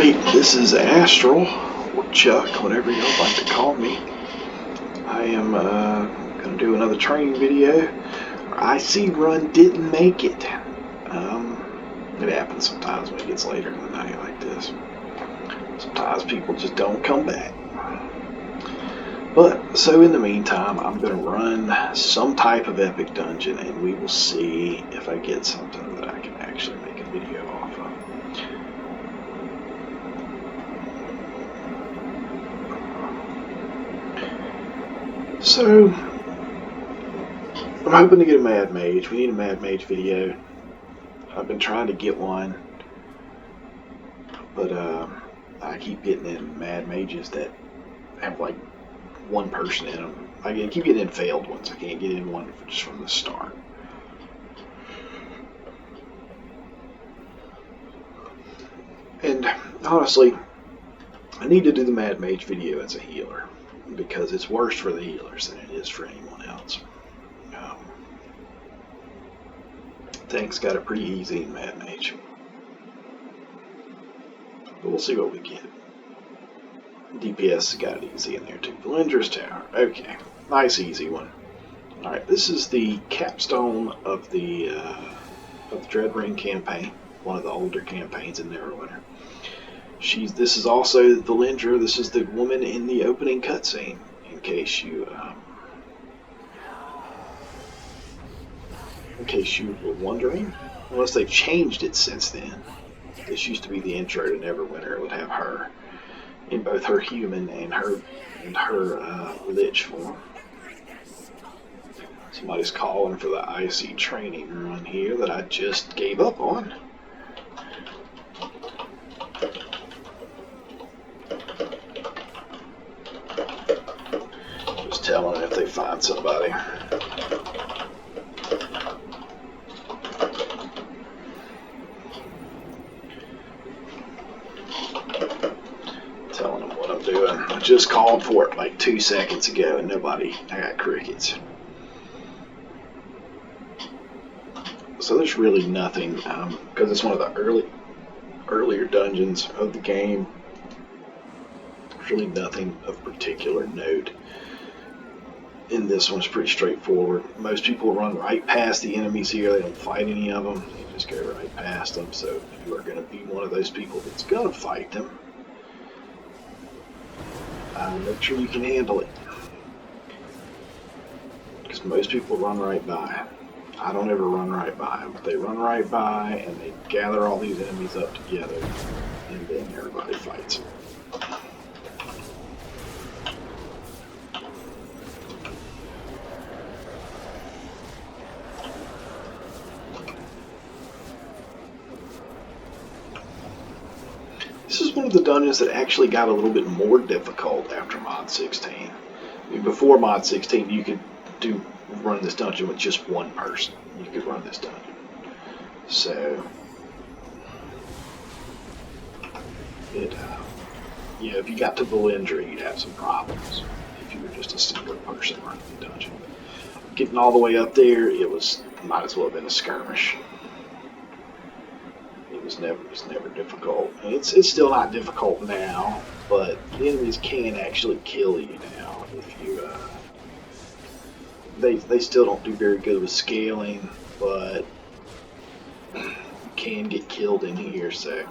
Alright, this is Astral, or Chuck, whatever you'd like to call me. I am going to do another training video. Our IC run didn't make it. It happens sometimes when it gets later in the night like this. Sometimes people just don't come back. But, so in the meantime, I'm going to run some type of epic dungeon, and we will see if I get something that I can actually make a video off of. So, I'm hoping to get a Mad Mage. We need a Mad Mage video. I've been trying to get one, but I keep getting in Mad Mages that have like one person in them. I keep getting in failed ones. I can't get in one just from the start. And honestly, I need to do the Mad Mage video as a healer, because it's worse for the healers than it is for anyone else. Things got it pretty easy in Mad Mage. But we'll see what we get. DPS got it easy in there too. Valindra's Tower. Okay. Nice easy one. Alright, this is the capstone of the Dread Ring campaign. One of the older campaigns in Neverwinter. This is also Valindra. This is the woman in the opening cutscene, in case you were wondering. Unless they've changed it since then. This used to be the intro to Neverwinter. It would have her in both her human and her lich form. Somebody's calling for the IC training run here that I just gave up on. Just telling them if they find somebody. Telling them what I'm doing. I just called for it like 2 seconds ago and nobody. I got crickets. So there's really nothing, because it's one of the earlier dungeons of the game. There's really nothing of particular note. In this one, it's pretty straightforward. Most people run right past the enemies here. They don't fight any of them. They just go right past them. So if you are going to be one of those people that's going to fight them, make sure you can handle it. Because most people run right by. I don't ever run right by them. But they run right by and they gather all these enemies up together, and then everybody fights them. This is one of the dungeons that actually got a little bit more difficult after Mod 16. I mean, before Mod 16, you could run this dungeon with just one person. You could run this dungeon. So, if you got to Valindra, you'd have some problems if you were just a single person running the dungeon. Getting all the way up there, might as well have been a skirmish. It was never difficult. It's still not difficult now, but the enemies can actually kill you now if you. They still don't do very good with scaling, but you can get killed in here. So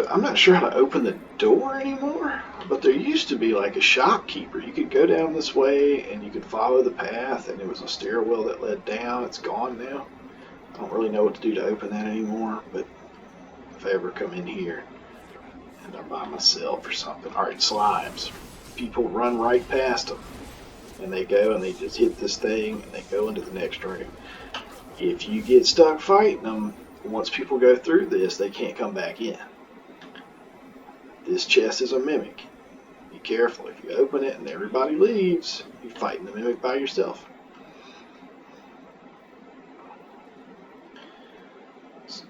I'm not sure how to open the door anymore. But there used to be like a shopkeeper. You could go down this way and you could follow the path, and there was a stairwell that led down. It's gone now. I don't really know what to do to open that anymore, but if I ever come in here and I'm by myself or something. Alright, slimes. People run right past them, and they go and they just hit this thing and they go into the next room. If you get stuck fighting them, once people go through this, they can't come back in. This chest is a mimic. Be careful. If you open it and everybody leaves, you're fighting the mimic by yourself.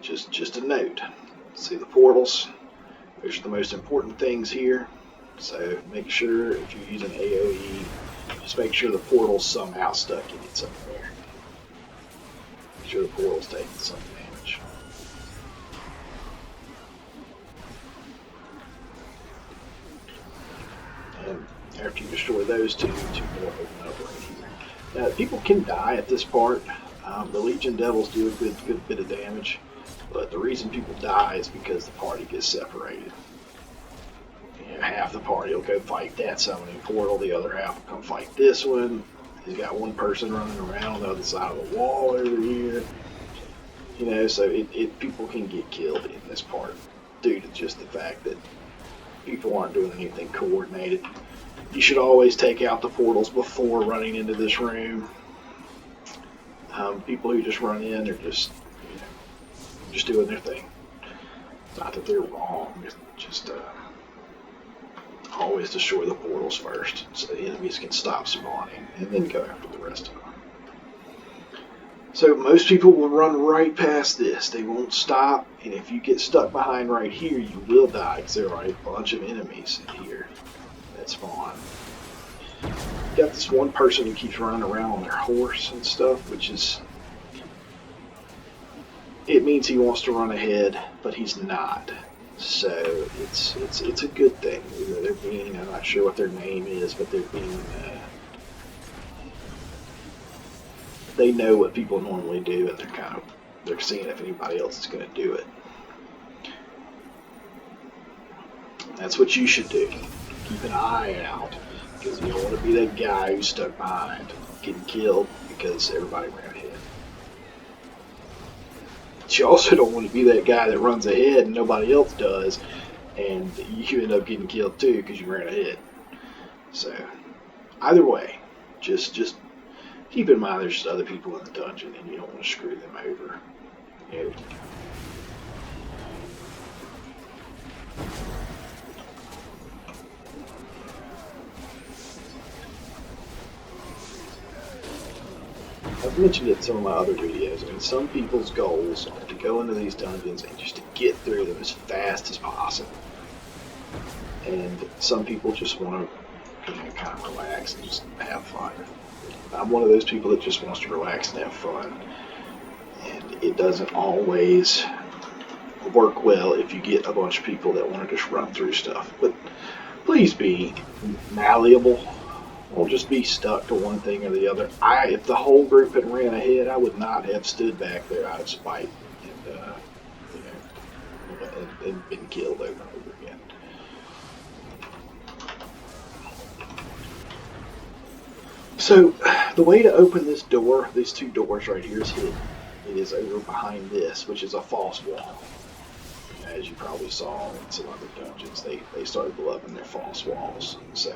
Just a note. See the portals? Those are the most important things here. So make sure if you're using AoE, just make sure the portal's somehow stuck in it somewhere. Make sure the portal's taking some damage. those two more open up right here. Now, people can die at this part. The Legion Devils do a good bit of damage, but the reason people die is because the party gets separated. Half the party will go fight that summoning portal, the other half will come fight this one. He's got one person running around on the other side of the wall over here. So people can get killed in this part due to just the fact that people aren't doing anything coordinated. You should always take out the portals before running into this room. People who just run in are just doing their thing. It's not that they're wrong, it's just always destroy the portals first so the enemies can stop spawning and then go after the rest of them. So most people will run right past this. They won't stop, and if you get stuck behind right here, you will die because there are a bunch of enemies in here that spawn. You got this one person who keeps running around on their horse and stuff, which is... it means he wants to run ahead, but he's not. So it's a good thing. They're being, I'm not sure what their name is, but they're being, they know what people normally do, and they're seeing if anybody else is going to do it. That's what you should do. Keep an eye out, because you don't want to be that guy who's stuck behind, getting killed because everybody ran ahead. But you also don't want to be that guy that runs ahead and nobody else does, and you end up getting killed too because you ran ahead. So, either way, just keep in mind there's other people in the dungeon and you don't want to screw them over. I've mentioned it in some of my other videos. I mean, some people's goals are to go into these dungeons and just to get through them as fast as possible. And some people just want to kind of relax and just have fun. I'm one of those people that just wants to relax and have fun. And it doesn't always work well if you get a bunch of people that want to just run through stuff. But please be malleable. Don't just be stuck to one thing or the other. If the whole group had ran ahead, I would not have stood back there out of spite and been killed over and over again. So the way to open this door, these two doors right here, is hidden. It is over behind this, which is a false wall. As you probably saw in some other dungeons, they started loving their false walls. So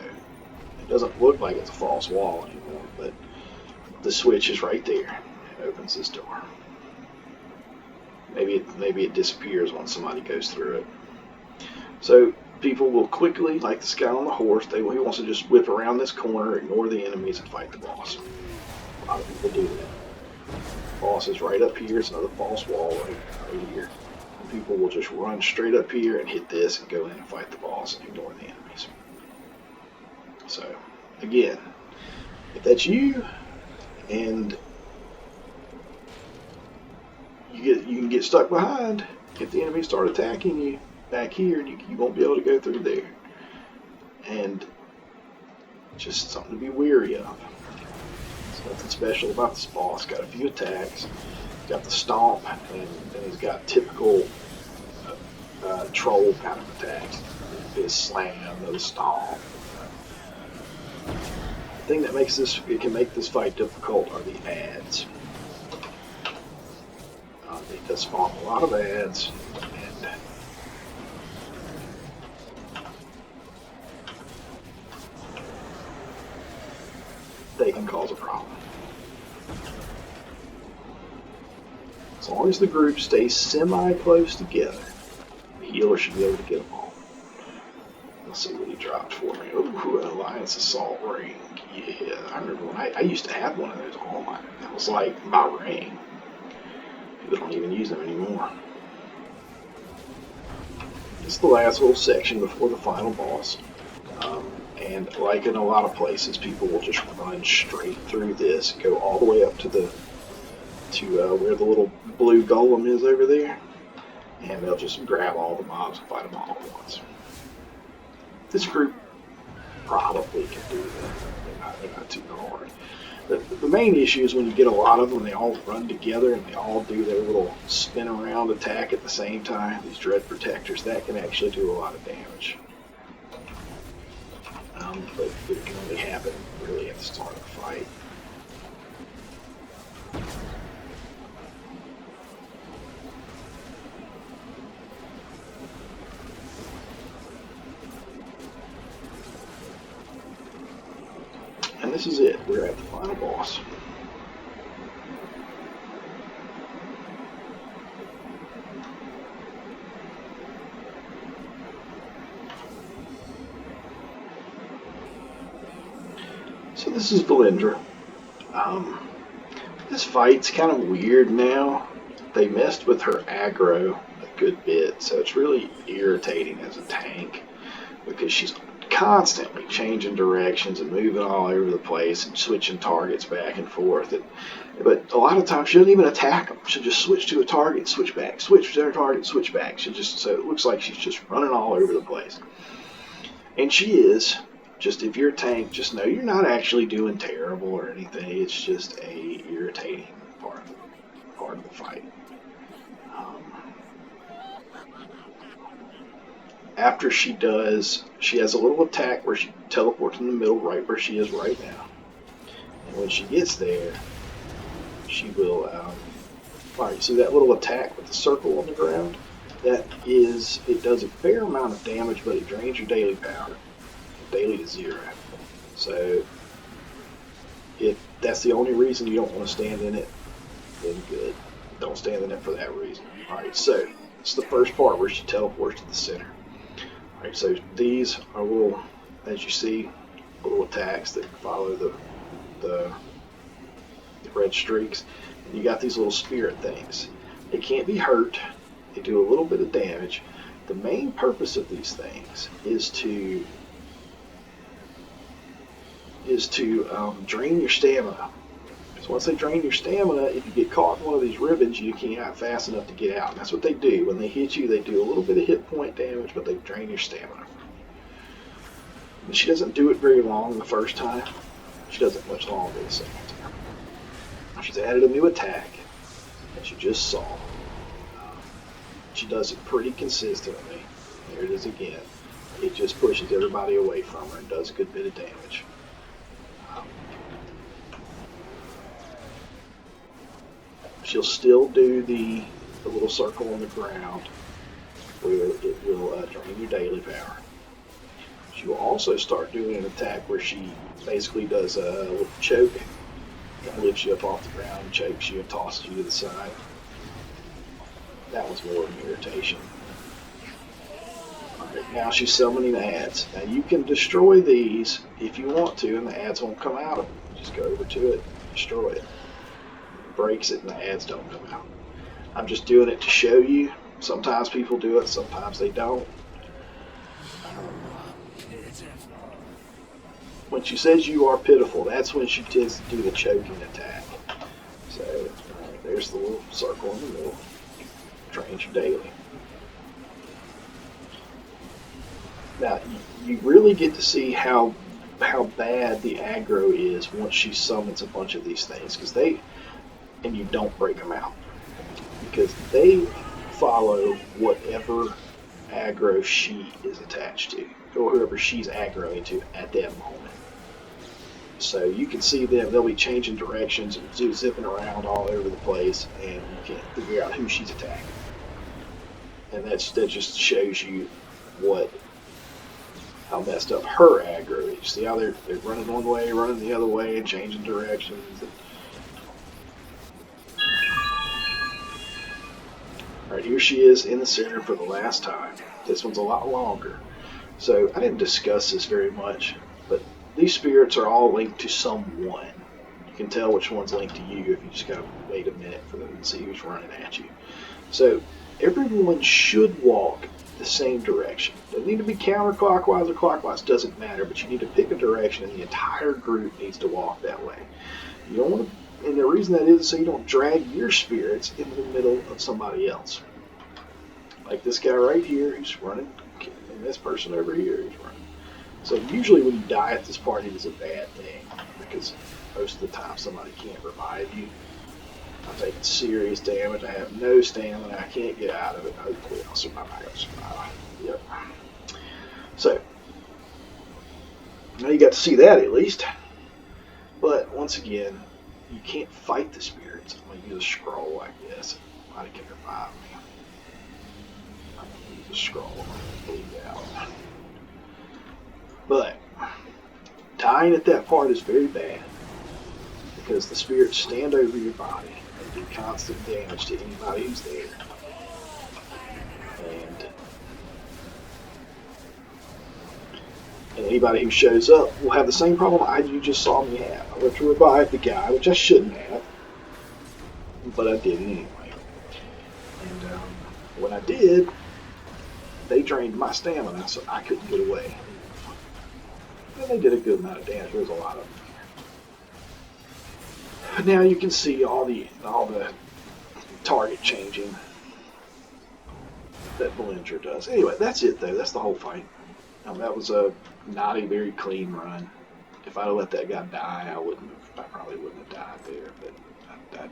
it doesn't look like it's a false wall anymore, but the switch is right there. It opens this door. Maybe it disappears once somebody goes through it. So people will quickly, like this guy on the horse, he wants to just whip around this corner, ignore the enemies, and fight the boss. A lot of people do that. The boss is right up here. It's another false wall right here. And people will just run straight up here and hit this and go in and fight the boss and ignore the enemies. So, again, if that's you, and you can get stuck behind, if the enemies start attacking you back here, you won't be able to go through there. And just something to be wary of. There's nothing special about this boss. Got a few attacks. He's got the stomp, and then he's got typical troll kind of attacks. His slam, the stomp. The thing that can make this fight difficult are the ads. They just spawn a lot of ads, and they can cause a problem. As long as the group stays semi-close together, the healer should be able to get them all. Let's see what he dropped for me. Ooh, an Alliance Assault Ring. Yeah, I remember when I used to have one of those on mine. That was like my ring. People don't even use them anymore. It's the last little section before the final boss. And like in a lot of places, people will just run straight through this, go all the way up to where the little blue golem is over there, and they'll just grab all the mobs and fight them all at once. This group probably can do them. They're not too hard. The main issue is when you get a lot of them, they all run together and they all do their little spin around attack at the same time. These Dread Protectors, that can actually do a lot of damage. But it can only happen really at the start of the fight. And this is it. We're at the final boss. So this is Valindra. This fight's kind of weird now. They messed with her aggro a good bit, so it's really irritating as a tank because she's constantly changing directions and moving all over the place and switching targets back and forth. But a lot of times she doesn't even attack them. She'll just switch to a target, switch back, switch to her target, switch back. So it looks like she's just running all over the place. And she is. Just if you're a tank, just know you're not actually doing terrible or anything. It's just a irritating part of the fight. After she has a little attack where she teleports in the middle, right where she is right now. And when she gets there, she will. Alright, see that little attack with the circle on the ground? It does a fair amount of damage, but it drains your daily power. Daily to 0. So if that's the only reason you don't want to stand in it, then good. Don't stand in it for that reason. Alright, so it's the first part where she teleports to the center. Alright, so these are little, as you see, little attacks that follow the red streaks. And you got these little spirit things. They can't be hurt. They do a little bit of damage. The main purpose of these things is to drain your stamina. So once they drain your stamina, if you get caught in one of these ribbons, you can't fast enough to get out. And that's what they do. When they hit you, they do a little bit of hit point damage, but they drain your stamina. And she doesn't do it very long the first time. She does it much longer the second time. She's added a new attack, as you just saw. She does it pretty consistently. There it is again. It just pushes everybody away from her and does a good bit of damage. She'll still do the little circle on the ground where it will drain your daily power. She will also start doing an attack where she basically does a little choke. Kind of lifts you up off the ground, chokes you, and tosses you to the side. That was more of an irritation. Alright, now she's summoning ads. Now you can destroy these if you want to, and the ads won't come out of them. Just go over to it, destroy it. Breaks it, and the ads don't come out. I'm just doing it to show you. Sometimes people do it, sometimes they don't. When she says you are pitiful, that's when she tends to do the choking attack. So, there's the little circle in the middle. Drains your daily. Now, you really get to see how bad the aggro is once she summons a bunch of these things, and you don't break them out, because they follow whatever aggro she is attached to, or whoever she's aggroing to at that moment. So you can see them; they'll be changing directions and zipping around all over the place, and you can't figure out who she's attacking. And that just shows you how messed up her aggro is. See how they're running one way, running the other way, and changing directions. Alright, here she is in the center for the last time. This one's a lot longer. So I didn't discuss this very much, but these spirits are all linked to someone. You can tell which one's linked to you if you just gotta wait a minute for them and see who's running at you. So everyone should walk the same direction. Doesn't need to be counterclockwise or clockwise, doesn't matter, but you need to pick a direction and the entire group needs to walk that way. You don't want to. And the reason that is so you don't drag your spirits into the middle of somebody else. Like this guy right here who's running, and this person over here who's running. So usually when you die at this party, it's a bad thing because most of the time somebody can't revive you. I'm taking serious damage. I have no stamina. I can't get out of it. Hopefully I'll survive. I'll survive. Yep. So, now you got to see that at least. But once again, you can't fight the spirits. I'm going to use a scroll, I guess. Nobody can revive me. I'm going to use a scroll. Bleed out. But dying at that part is very bad because the spirits stand over your body and do constant damage to anybody who's there. And anybody who shows up will have the same problem you just saw me have. I went to revive the guy, which I shouldn't have, but I did anyway. And when I did, they drained my stamina, so I couldn't get away. And they did a good amount of damage. There was a lot of them. But now you can see all the target changing that Valindra does. Anyway, that's it though. That's the whole fight. That was not a very clean run. If I'd have let that guy die, I probably wouldn't have died there. But I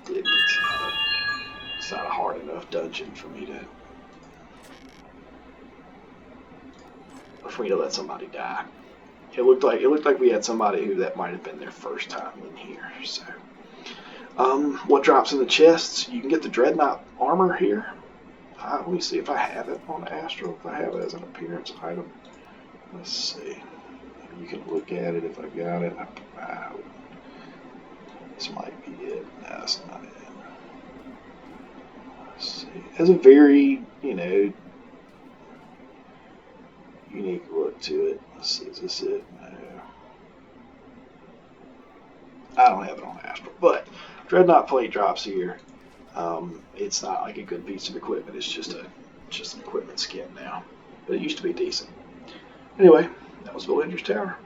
didn't. It's not a hard enough dungeon for me to let somebody die. It looked like we had somebody who that might have been their first time in here. So, what drops in the chests? You can get the Dreadnought armor here. Let me see if I have it on Astral. If I have it as an appearance item. Let's see. You can look at it if I got it. This might be it. No, that's not it. Let's see. It has a very, unique look to it. Let's see, is this it? No. I don't have it on Astral. But Dreadnought plate drops here. It's not like a good piece of equipment. It's just an equipment skin now. But it used to be decent. Anyway, that was Valindra's Tower.